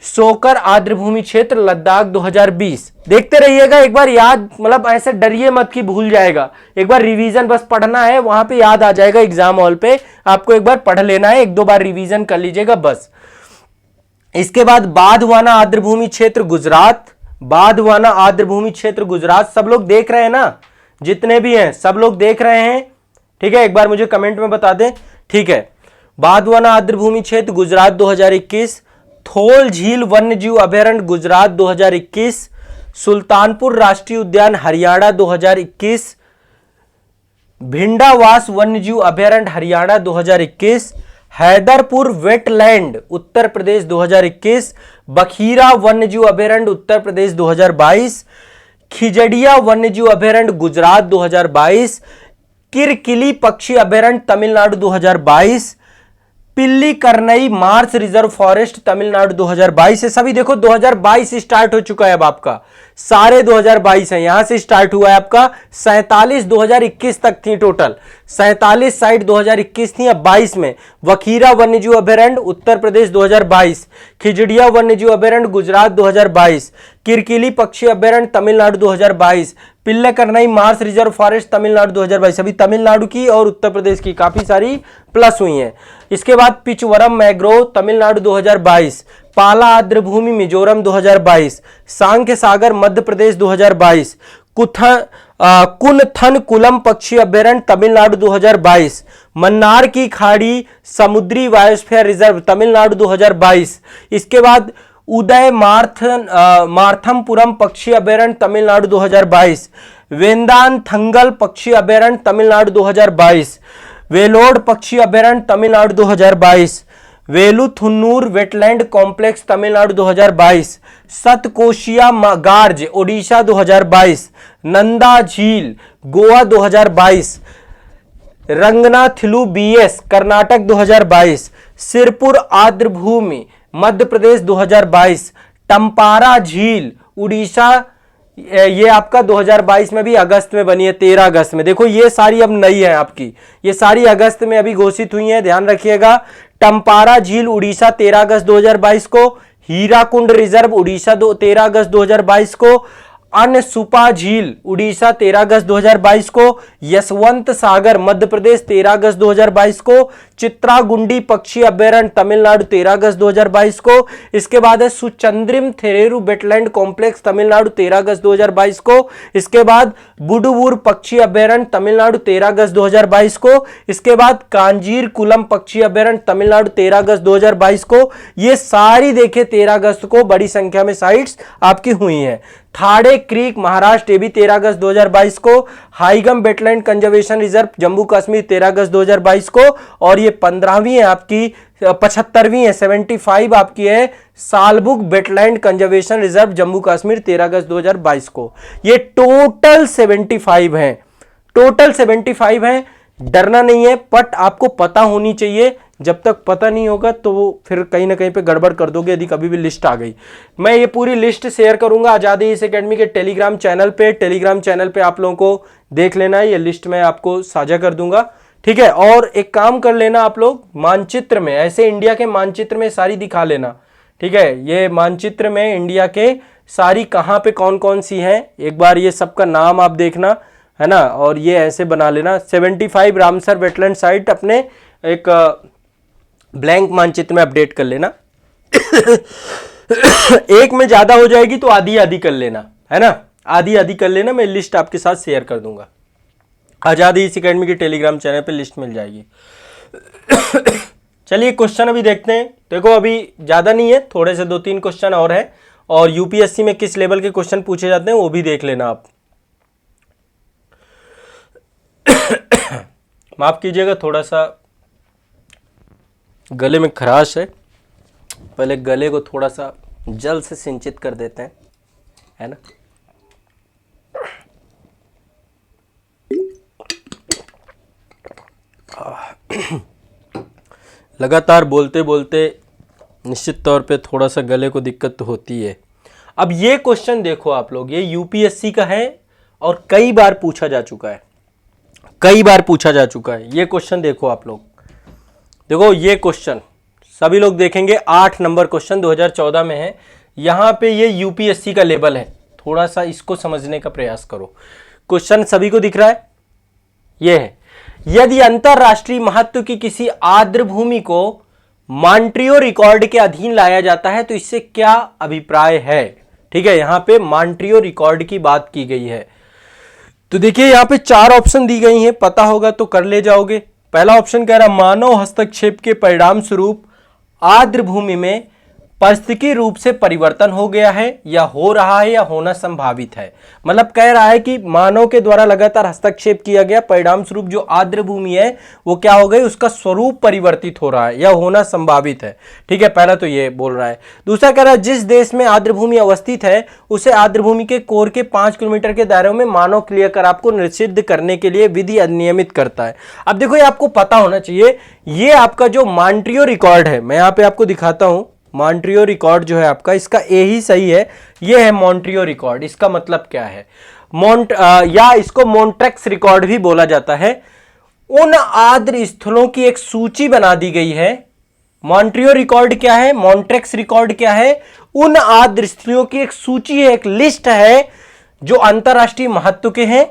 सोकर आर्द्रभूमि क्षेत्र लद्दाख 2020। देखते रहिएगा, एक बार याद, मतलब ऐसे डरिए मत कि भूल जाएगा, एक बार रिवीजन बस पढ़ना है, वहां पे याद आ जाएगा। एग्जाम हॉल पे आपको एक बार पढ़ लेना है, एक दो बार रिवीजन कर लीजिएगा बस। इसके बाद बाधवाना आर्द्रभूमि क्षेत्र गुजरात, बाधवाना आर्द्रभूमि क्षेत्र गुजरात, सब लोग देख रहे हैं ना, जितने भी हैं सब लोग देख रहे हैं। ठीक है, एक बार मुझे कमेंट में बता दें। ठीक है, बाधवाना आर्द्रभूमि क्षेत्र गुजरात 2021, थोल झील वन्यजीव अभयारण्य गुजरात 2021, सुल्तानपुर राष्ट्रीय उद्यान हरियाणा 2021, भिंडावास वन्यजीव अभयारण्य हरियाणा 2021, हैदरपुर वेटलैंड उत्तर प्रदेश 2021, बखीरा वन्यजीव अभयारण्य उत्तर प्रदेश 2022, खिजड़िया वन्यजीव अभयारण्य गुजरात 2022, किरकिली पक्षी अभयारण्य Tamil Nadu 2022, Pallikaranai marsh reserve forest Tamil Nadu 2022 है। सभी देखो 2022 स्टार्ट हो चुका है, अब आपका सारे 2022 है, यहां से स्टार्ट हुआ है आपका। 47 2021 तक थी, टोटल 47 साइट 2021 थी, अब 22 में वखीरा वन्यजीव अभयारण्य उत्तर प्रदेश 2022, खिजड़िया वन्यजीव अभयारण्य गुजरात 2022, किरकिली पक्षी अभयारण्य तमिलनाडु 2022, पिल्ले Karnai marsh reserve forest Tamil Nadu 2022। अभी तमिलनाडु की और उत्तर प्रदेश की काफी सारी प्लस हुई हैं। इसके बाद पिचवरम मैग्रोव तमिलनाडु 2022, पाला आर्द्रभूमि मिजोरम 2022, सांख्य सागर मध्य प्रदेश 2022, कुनथन कुलम पक्षी अभयारण्य तमिलनाडु 2022, मन्नार की खाड़ी समुद्री बायोस्फीयर रिजर्व तमिलनाडु 2022। इसके बाद उदय मार्थमपुरम पक्षी अभयारण्य तमिलनाडु 2022, वेंदान थंगल पक्षी अभयारण्य तमिलनाडु 2022, वेलोड पक्षी अभयारण्य Tamil Nadu 2022, Veluthunnur wetland complex Tamil Nadu 2022, Satkosia gorge Odisha 2022, Nanda झील गोवा 2022, रंगनाथिलु बीएस कर्नाटक 2022, सिरपुर आर्द्रभूमि मध्य प्रदेश 2022, टंपारा झील उड़ीसा, ये आपका 2022 में भी अगस्त में बनी है, 13 अगस्त में। देखो ये सारी अब नई है आपकी, ये सारी अगस्त में अभी घोषित हुई है, ध्यान रखिएगा। टंपारा झील उड़ीसा 13 अगस्त 2022 को, हीराकुंड रिजर्व उड़ीसा 13 अगस्त 2022 को, अनसुपा झील उड़ीसा 13 अगस्त 2022 को, यशवंत सागर मध्य प्रदेश 13 अगस्त 2022 को, चित्रागुंडी पक्षी अभयारण्य तमिलनाडु 13 अगस्त 2022 को। इसके बाद है सुचंद्रिम थेरेरू वेटलैंड कॉम्प्लेक्स तमिलनाडु 13 अगस्त 2022 को। इसके बाद बुडुवूर पक्षी अभयारण्य तमिलनाडु 13 अगस्त 2022 को। इसके बाद कांजीर कुलम पक्षी अभयारण्य तमिलनाडु 13 अगस्त 2022 को। ये सारी देखे 13 अगस्त को बड़ी संख्या में साइट्स आपकी हुई हैं। थाड़े क्रीक महाराष्ट्र ये भी 13 अगस्त 2022 को। Haigam wetland conservation reserve Jammu Kashmir 13 अगस्त 2022 को। और ये 15वीं है आपकी, 75वीं है, 75 आपकी है Salbug wetland conservation reserve Jammu Kashmir 13 अगस्त 2022 को। ये टोटल 75 है, टोटल 75 है। डरना नहीं है, बट आपको पता होनी चाहिए। जब तक पता नहीं होगा तो वो फिर कहीं ना कहीं पे गड़बड़ कर दोगे यदि कभी भी लिस्ट आ गई। मैं ये पूरी लिस्ट शेयर करूंगा आजादी इस एकेडमी के टेलीग्राम चैनल पे। टेलीग्राम चैनल पे आप लोगों को देख लेना है, ये लिस्ट मैं आपको साझा कर दूंगा, ठीक है। और एक काम कर लेना आप लोग, मानचित्र में ऐसे इंडिया के मानचित्र में सारी दिखा लेना, ठीक है। ये मानचित्र में इंडिया के सारी कहाँ पे कौन कौन सी हैं, एक बार ये सबका नाम आप देखना, है ना। और ये ऐसे बना लेना। 75 रामसर वेटलैंड साइट अपने एक ब्लैंक मानचित्र में अपडेट कर लेना। एक में ज्यादा हो जाएगी तो आधी आधी कर लेना, है ना, आधी आधी कर लेना। मैं लिस्ट आपके साथ शेयर कर दूंगा, आजादी इस एकेडमी के टेलीग्राम चैनल पे लिस्ट मिल जाएगी। चलिए क्वेश्चन अभी देखते हैं। देखो अभी ज्यादा नहीं है, थोड़े से 2-3 क्वेश्चन और है। और यूपीएससी में किस लेवल के क्वेश्चन पूछे जाते हैं वो भी देख लेना आप। माफ कीजिएगा, थोड़ा सा गले में खराश है, पहले गले को थोड़ा सा जल से सिंचित कर देते हैं, है ना। लगातार बोलते बोलते निश्चित तौर पे थोड़ा सा गले को दिक्कत तो होती है। अब ये क्वेश्चन देखो आप लोग, ये यूपीएससी का है और कई बार पूछा जा चुका है, कई बार पूछा जा चुका है। ये क्वेश्चन देखो आप लोग, देखो ये क्वेश्चन सभी लोग देखेंगे, 8 नंबर क्वेश्चन 2014 में है। यहां पे ये यूपीएससी का लेवल है, थोड़ा सा इसको समझने का प्रयास करो। क्वेश्चन सभी को दिख रहा है, ये है, यदि अंतरराष्ट्रीय महत्व की किसी आर्द्र भूमि को मॉन्ट्रियो रिकॉर्ड के अधीन लाया जाता है तो इससे क्या अभिप्राय है। ठीक है, यहां पे मॉन्ट्रियो रिकॉर्ड की बात की गई है। तो देखिए यहां पे 4 ऑप्शन दी गई हैं, पता होगा तो कर ले जाओगे। पहला ऑप्शन कह रहा मानव हस्तक्षेप के परिणाम स्वरूप आर्द्र भूमि में पारिस्थितिकी रूप से परिवर्तन हो गया है या हो रहा है या होना संभावित है। मतलब कह रहा है कि मानव के द्वारा लगातार हस्तक्षेप किया गया, परिणाम स्वरूप जो आर्द्र भूमि है वो क्या हो गई, उसका स्वरूप परिवर्तित हो रहा है या होना संभावित है। ठीक है, पहला तो ये बोल रहा है। दूसरा कह रहा है जिस देश में आर्द्र भूमि अवस्थित है उसे आर्द्र भूमि के कोर के 5 किलोमीटर के दायरे में मानव क्रियाकलाप को निषिद्ध करने के लिए विधि अधिनियमित करता है। अब देखो ये आपको पता होना चाहिए, ये आपका जो मॉन्ट्रियो रिकॉर्ड है, मैं यहां पे आपको दिखाता हूं, मॉन्ट्रियो रिकॉर्ड जो है आपका, इसका ए ही सही है, ये है मॉन्ट्रियो रिकॉर्ड। इसका मतलब क्या है, या इसको मॉन्ट्रेक्स रिकॉर्ड भी बोला जाता है। उन आर्द्र स्थलों की एक सूची बना दी गई है। मॉन्ट्रियो रिकॉर्ड क्या है, मॉन्ट्रेक्स रिकॉर्ड क्या है, उन आर्द्र स्थलों की एक सूची है, एक लिस्ट है जो अंतरराष्ट्रीय महत्व के हैं,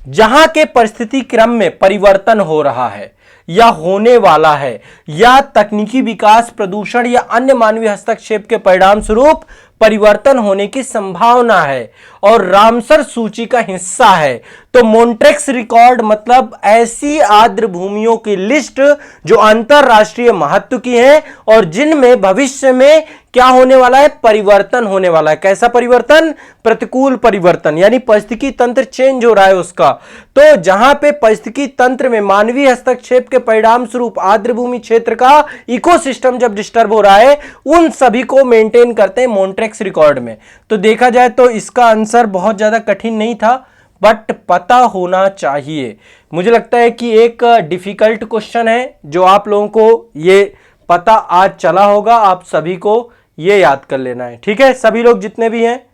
जहां के परिस्थिति क्रम में परिवर्तन हो रहा है या होने वाला है, या तकनीकी विकास, प्रदूषण या अन्य मानवीय हस्तक्षेप के परिणाम स्वरूप परिवर्तन होने की संभावना है और रामसर सूची का हिस्सा है। तो मॉन्ट्रेक्स रिकॉर्ड मतलब ऐसी आर्द्र भूमियों की लिस्ट जो अंतरराष्ट्रीय महत्व की है और जिनमें भविष्य में क्या होने वाला है, परिवर्तन होने वाला है। कैसा परिवर्तन, प्रतिकूल परिवर्तन, यानी पारिस्थितिकी तंत्र चेंज हो रहा है उसका। तो जहां पे पारिस्थितिकी तंत्र में मानवीय हस्तक्षेप के परिणाम स्वरूप आर्द्र भूमि क्षेत्र का इकोसिस्टम जब डिस्टर्ब हो रहा है, उन सभी को मेंटेन करते हैं मॉन्ट्रेक्स रिकॉर्ड में। तो देखा जाए तो इसका आंसर बहुत ज्यादा कठिन नहीं था, बट पता होना चाहिए। मुझे लगता है कि एक डिफिकल्ट क्वेश्चन है जो आप लोगों को ये पता आज चला होगा, आप सभी को ये याद कर लेना है। ठीक है, सभी लोग जितने भी हैं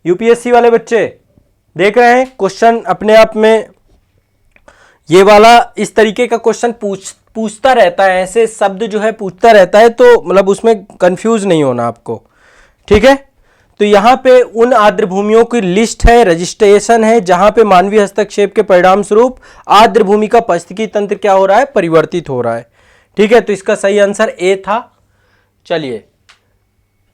यूपीएससी वाले बच्चे देख रहे हैं क्वेश्चन अपने आप में, ये वाला इस तरीके का क्वेश्चन पूछता रहता है, ऐसे शब्द जो है पूछता रहता है, तो मतलब उसमें कंफ्यूज नहीं होना आपको। ठीक है, तो यहां पे उन आर्द्र भूमियों की लिस्ट है, रजिस्ट्रेशन है, जहां पे मानवीय हस्तक्षेप के परिणाम स्वरूप आर्द्र भूमि का पारिस्थितिकी तंत्र क्या हो रहा है, परिवर्तित हो रहा है। ठीक है, तो इसका सही आंसर ए था। चलिए,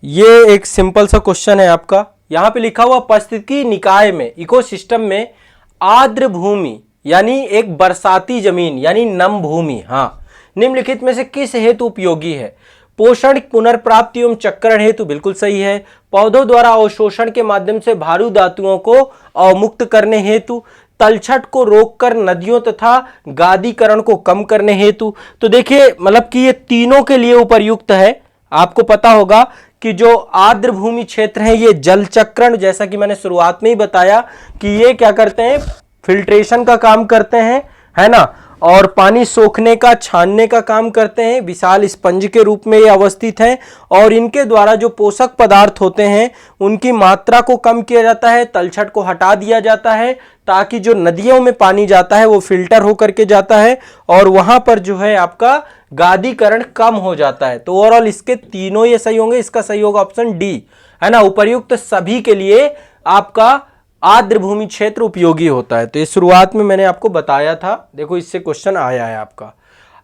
ये एक सिंपल सा क्वेश्चन है आपका, यहां पे लिखा हुआ पारिस्थितिकी निकाय में, इकोसिस्टम में आर्द्र भूमि यानी एक बरसाती जमीन यानी नम भूमि, हाँ, निम्नलिखित में से किस हेतु उपयोगी है। पोषण, पुनर्प्राप्ति एवं चक्रण हेतु, बिल्कुल सही है। पौधों द्वारा अवशोषण के माध्यम से भारू धातुओं को अवमुक्त करने हेतु, तलछट को रोककर नदियों तथा गादीकरण को कम करने हेतु। तो देखिए मतलब कि ये तीनों के लिए उपयुक्त है। आपको पता होगा कि जो आर्द्र भूमि क्षेत्र है ये जल चक्रण, जैसा कि मैंने शुरुआत में ही बताया कि ये क्या करते हैं, फिल्ट्रेशन का काम करते हैं, है ना, और पानी सोखने का, छानने का काम करते हैं। विशाल स्पंज के रूप में ये अवस्थित हैं और इनके द्वारा जो पोषक पदार्थ होते हैं उनकी मात्रा को कम किया जाता है, तलछट को हटा दिया जाता है, ताकि जो नदियों में पानी जाता है वो फिल्टर होकर के जाता है और वहां पर जो है आपका गादीकरण कम हो जाता है। तो ओवरऑल इसके तीनों ये सही होंगे, इसका सही होगा ऑप्शन डी, है ना। उपर्युक्त सभी के लिए आपका आर्द्र भूमि क्षेत्र उपयोगी होता है। तो ये शुरुआत में मैंने आपको बताया था, देखो इससे क्वेश्चन आया है आपका।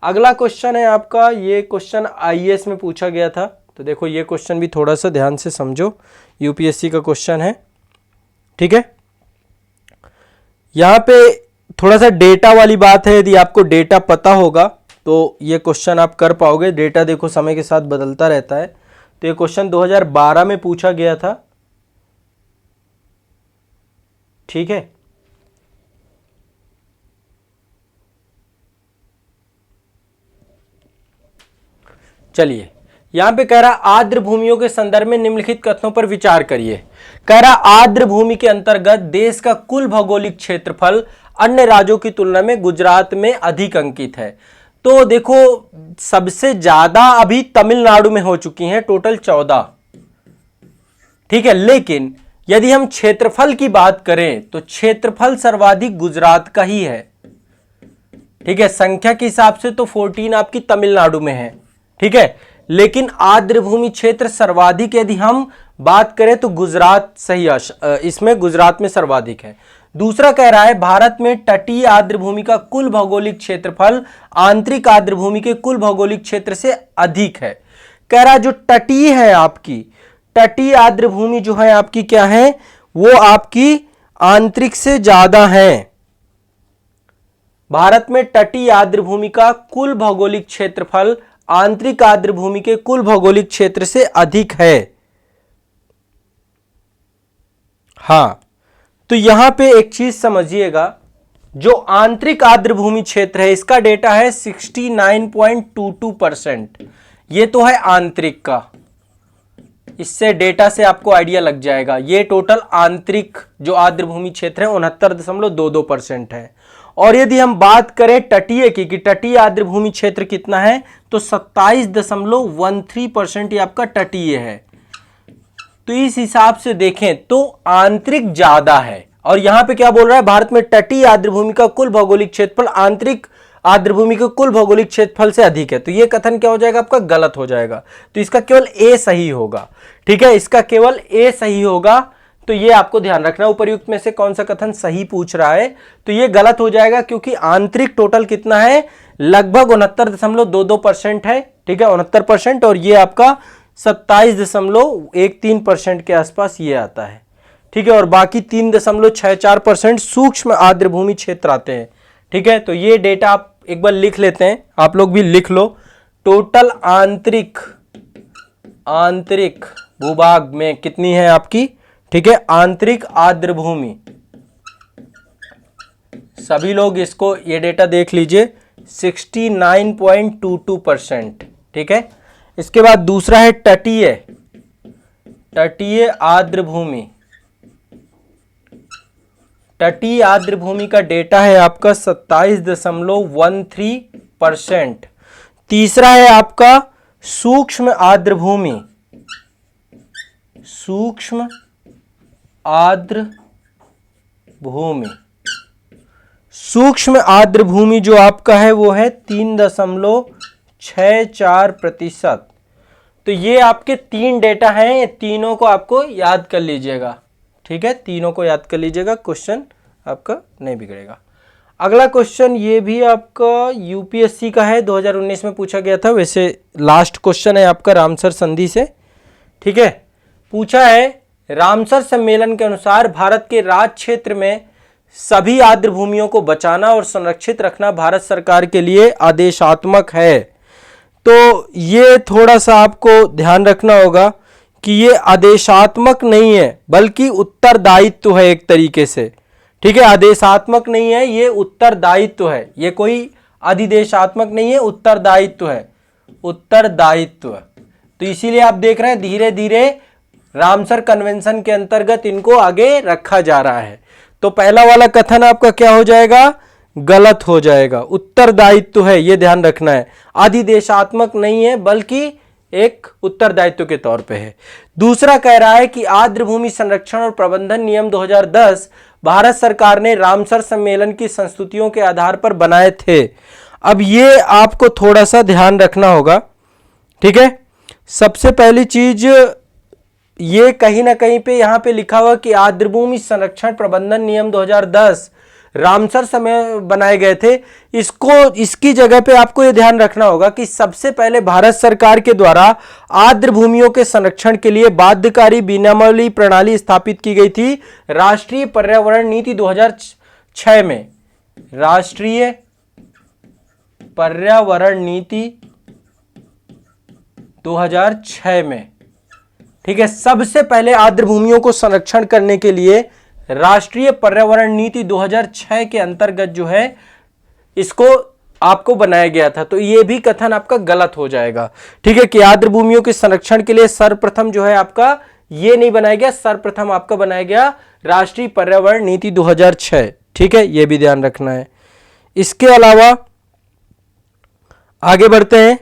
अगला क्वेश्चन है आपका, ये क्वेश्चन आईएएस में पूछा गया था, तो देखो ये क्वेश्चन भी थोड़ा सा ध्यान से समझो, यूपीएससी का क्वेश्चन है। ठीक है, यहां पे थोड़ा सा डेटा वाली बात है, यदि आपको डेटा पता होगा तो ये क्वेश्चन आप कर पाओगे। डेटा देखो समय के साथ बदलता रहता है। तो ये क्वेश्चन 2012 में पूछा गया था। ठीक है, चलिए यहां पे कह रहा आर्द्र भूमियों के संदर्भ में निम्नलिखित कथनों पर विचार करिए। कह रहा आर्द्र भूमि के अंतर्गत देश का कुल भौगोलिक क्षेत्रफल अन्य राज्यों की तुलना में गुजरात में अधिक अंकित है। तो देखो सबसे ज्यादा अभी तमिलनाडु में हो चुकी हैं, टोटल 14, ठीक है। लेकिन यदि हम क्षेत्रफल की बात करें तो क्षेत्रफल सर्वाधिक गुजरात का ही है, ठीक है। संख्या के हिसाब से तो 14 आपकी तमिलनाडु में है, ठीक है। लेकिन आर्द्र भूमि क्षेत्र सर्वाधिक यदि हम बात करें तो गुजरात सही, इसमें गुजरात में सर्वाधिक है। दूसरा कह रहा है भारत में तटीय आर्द्र भूमि का कुल भौगोलिक क्षेत्रफल आंतरिक आर्द्र भूमि के कुल भौगोलिक क्षेत्र से अधिक है। कह रहा है जो तटीय है आपकी, तटीय आर्द्र भूमि जो है आपकी क्या है, वो आपकी आंतरिक से ज्यादा है। भारत में तटीय आर्द्र भूमि का कुल भौगोलिक क्षेत्रफल आंतरिक आर्द्र भूमि के कुल भौगोलिक क्षेत्र से अधिक है। हां, तो यहां पे एक चीज समझिएगा, जो आंतरिक आर्द्र भूमि क्षेत्र है इसका डेटा है 69.22%। ये तो है आंतरिक का, इससे डेटा से आपको आइडिया लग जाएगा। ये टोटल आंतरिक जो आर्द्र भूमि क्षेत्र है 69.22% है। और यदि हम बात करें तटीय की, कि तटीय आर्द्र भूमि क्षेत्र कितना है, तो 27.13% ये आपका तटीय है। तो इस हिसाब से देखें तो आंतरिक ज्यादा है। और यहां पे क्या बोल रहा है, भारत में तटीय आर्द्र भूमि का कुल भौगोलिक क्षेत्रफल आंतरिक आर्द्र भूमि के कुल भौगोलिक क्षेत्रफल से अधिक है। तो यह कथन क्या हो जाएगा आपका, गलत हो जाएगा। तो इसका केवल ए सही होगा, ठीक है, इसका केवल ए सही होगा। तो ये आपको ध्यान रखना, उपर्युक्त में से कौन सा कथन सही पूछ रहा है, तो ये गलत हो जाएगा, क्योंकि आंतरिक टोटल कितना है, लगभग 69.22% है, ठीक है, 69%। और ये आपका 27.13% के आसपास ये आता है, ठीक है। और बाकी 3.64% सूक्ष्म आर्द्र भूमि क्षेत्र आते हैं, ठीक है। तो ये डेटा आप एक बार लिख लेते हैं, आप लोग भी लिख लो। टोटल आंतरिक भूभाग में कितनी है आपकी, ठीक है, आंतरिक आर्द्र भूमि, सभी लोग इसको ये डेटा देख लीजिए, 69.22%, ठीक है। इसके बाद दूसरा है तटीय आर्द्र भूमि। तटीय आर्द्र भूमि का डेटा है आपका 27.13%। तीसरा है आपका सूक्ष्म आर्द्र भूमि, सूक्ष्म आर्द्र भूमि, सूक्ष्म आर्द्र भूमि जो आपका है वो है 3.64%। तो ये आपके 3 डेटा हैं, तीनों को आपको याद कर लीजिएगा, ठीक है, तीनों को याद कर लीजिएगा, क्वेश्चन आपका नहीं बिगड़ेगा। अगला क्वेश्चन ये भी आपका यूपीएससी का है, 2019 में पूछा गया था, वैसे लास्ट क्वेश्चन है आपका रामसर संधि से, ठीक है। पूछा है रामसर सम्मेलन के अनुसार भारत के राज्य क्षेत्र में सभी आर्द्र भूमियों को बचाना और संरक्षित रखना भारत सरकार के लिए आदेशात्मक है। तो ये थोड़ा सा आपको ध्यान रखना होगा कि ये आदेशात्मक नहीं है बल्कि उत्तरदायित्व है एक तरीके से, ठीक है। आदेशात्मक नहीं है, ये उत्तरदायित्व है, ये कोई अधिदेशात्मक नहीं है, उत्तरदायित्व है, उत्तरदायित्व। तो इसीलिए आप देख रहे हैं धीरे धीरे रामसर कन्वेंशन के अंतर्गत इनको आगे रखा जा रहा है। तो पहला वाला कथन आपका क्या हो जाएगा, गलत हो जाएगा, उत्तरदायित्व है, ये ध्यान रखना है, अधिदेशात्मक नहीं है बल्कि एक उत्तरदायित्व के तौर पे है। दूसरा कह रहा है कि आर्द्र भूमि संरक्षण और प्रबंधन नियम 2010 भारत सरकार ने रामसर सम्मेलन की संस्तुतियों के आधार पर बनाए थे। अब ये आपको थोड़ा सा ध्यान रखना होगा, ठीक है। सबसे पहली चीज ये कहीं ना कहीं पे यहां पे लिखा हुआ कि आर्द्र भूमि संरक्षण प्रबंधन नियम 2010 रामसर समय बनाए गए थे। इसकी जगह पे आपको ये ध्यान रखना होगा कि सबसे पहले भारत सरकार के द्वारा आर्द्र भूमियों के संरक्षण के लिए बाध्यकारी विनियमावली प्रणाली स्थापित की गई थी राष्ट्रीय पर्यावरण नीति 2006 में, राष्ट्रीय पर्यावरण नीति 2006 में, ठीक है। सबसे पहले आर्द्र भूमियों को संरक्षण करने के लिए राष्ट्रीय पर्यावरण नीति 2006 के अंतर्गत जो है इसको आपको बनाया गया था, तो ये भी कथन आपका गलत हो जाएगा। ठीक है, कि आर्द्र भूमियों के संरक्षण के लिए सर्वप्रथम जो है आपका ये नहीं बनाया गया, सर्वप्रथम आपका बनाया गया राष्ट्रीय पर्यावरण नीति 2006। ठीक है, ये भी ध्यान रखना है। इसके अलावा आगे बढ़ते हैं।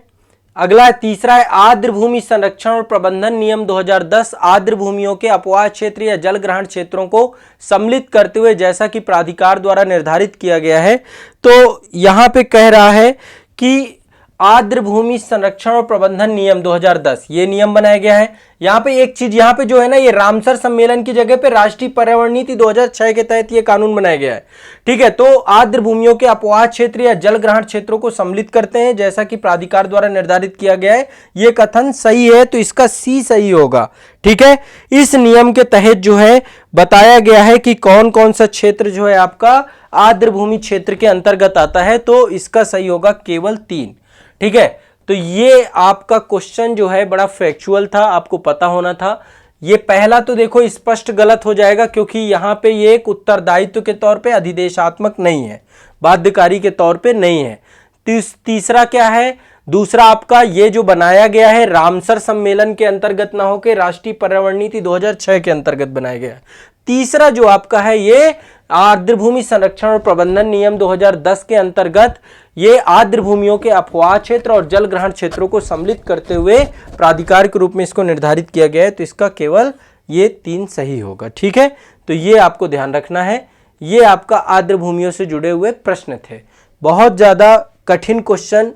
अगला तीसरा है आर्द्र भूमि संरक्षण और प्रबंधन नियम 2010। आर्द्र भूमियों के अपवाह क्षेत्र या जल ग्रहण क्षेत्रों को सम्मिलित करते हुए जैसा कि प्राधिकार द्वारा निर्धारित किया गया है, तो यहां पे कह रहा है कि आर्द्र भूमि संरक्षण और प्रबंधन नियम 2010 ये नियम बनाया गया है। यहां पे एक चीज यहां पे जो है ना, ये रामसर सम्मेलन की जगह पे राष्ट्रीय पर्यावरण नीति 2006 के तहत ये कानून बनाया गया है। ठीक है, तो आर्द्र भूमियों के अपवाह क्षेत्र या जल ग्रहण क्षेत्रों को सम्मिलित करते हैं जैसा कि प्राधिकार द्वारा निर्धारित किया गया है, ये कथन सही है, तो इसका सी सही होगा। ठीक है, इस नियम के तहत जो है बताया गया है कि कौन कौन सा क्षेत्र जो है आपका आर्द्र भूमि क्षेत्र के अंतर्गत आता है, तो इसका सही होगा केवल 3। ठीक है, तो ये आपका क्वेश्चन जो है बड़ा फैक्चुअल था, आपको पता होना था। ये पहला तो देखो स्पष्ट गलत हो जाएगा, क्योंकि यहां पे ये एक उत्तरदायित्व के तौर पे अधिदेशात्मक नहीं है, बाध्यकारी के तौर पे नहीं है। तीसरा क्या है, दूसरा आपका ये जो बनाया गया है रामसर सम्मेलन के अंतर्गत ना होकर राष्ट्रीय पर्यावरण नीति 2006 के अंतर्गत बनाया गया है। तीसरा जो आपका है ये आर्द्र भूमि संरक्षण और प्रबंधन नियम 2010 के अंतर्गत ये आर्द्र भूमियों के अपवाह क्षेत्र और जल ग्रहण क्षेत्रों को सम्मिलित करते हुए प्राधिकार के रूप में इसको निर्धारित किया गया है, तो इसका केवल ये 3 सही होगा। ठीक है, तो ये आपको ध्यान रखना है। ये आपका आर्द्र भूमियों से जुड़े हुए प्रश्न थे। बहुत ज्यादा कठिन क्वेश्चन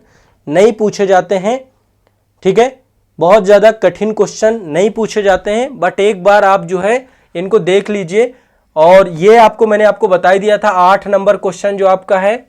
नहीं पूछे जाते हैं। ठीक है, बहुत ज्यादा कठिन क्वेश्चन नहीं पूछे जाते हैं, बट एक बार आप जो है इनको देख लीजिए। और ये आपको मैंने आपको बता ही दिया था 8 नंबर क्वेश्चन जो आपका है,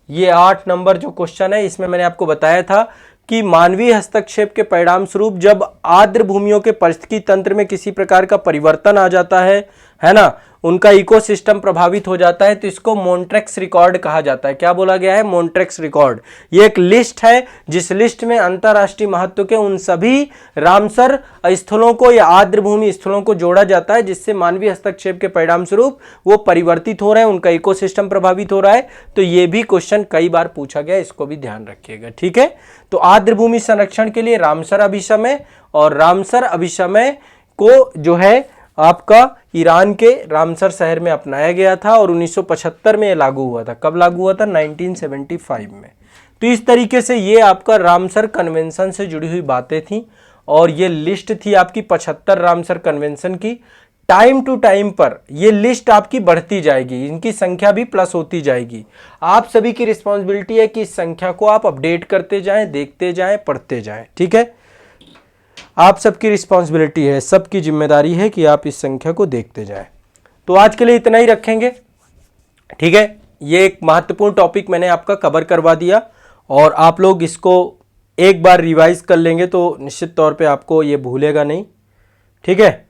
ये 8 नंबर जो क्वेश्चन है, इसमें मैंने आपको बताया था कि मानवीय हस्तक्षेप के परिणाम स्वरूप जब आर्द्र भूमियों के पारिस्थितिकी तंत्र में किसी प्रकार का परिवर्तन आ जाता है ना, उनका इकोसिस्टम प्रभावित हो जाता है, तो इसको मोन्ट्रेक्स रिकॉर्ड कहा जाता है। क्या बोला गया है? मोन्ट्रेक्स रिकॉर्ड। ये एक लिस्ट है जिस लिस्ट में अंतरराष्ट्रीय महत्व के उन सभी रामसर स्थलों को या आर्द्र भूमि स्थलों को जोड़ा जाता है जिससे मानवीय हस्तक्षेप के परिणाम स्वरूप वो परिवर्तित हो रहे हैं, उनका इकोसिस्टम प्रभावित हो रहा है। तो ये भी क्वेश्चन कई बार पूछा गया, इसको भी ध्यान रखिएगा। ठीक है, तो आर्द्र भूमि संरक्षण के लिए रामसर अभिसमय, और रामसर अभिसमय को जो है आपका ईरान के रामसर शहर में अपनाया गया था और 1975 में ये लागू हुआ था। कब लागू हुआ था? 1975 में। तो इस तरीके से ये आपका रामसर कन्वेंशन से जुड़ी हुई बातें थी और ये लिस्ट थी आपकी 75 रामसर कन्वेंशन की। टाइम टू टाइम पर ये लिस्ट आपकी बढ़ती जाएगी, इनकी संख्या भी प्लस होती जाएगी। आप सभी की रिस्पॉन्सिबिलिटी है कि इस संख्या को आप अपडेट करते जाएं, देखते जाएं, पढ़ते जाएं। ठीक है, आप सबकी रिस्पॉन्सिबिलिटी है, सबकी जिम्मेदारी है कि आप इस संख्या को देखते जाएं। तो आज के लिए इतना ही रखेंगे। ठीक है, ये एक महत्वपूर्ण टॉपिक मैंने आपका कवर करवा दिया और आप लोग इसको एक बार रिवाइज कर लेंगे तो निश्चित तौर पे आपको ये भूलेगा नहीं। ठीक है।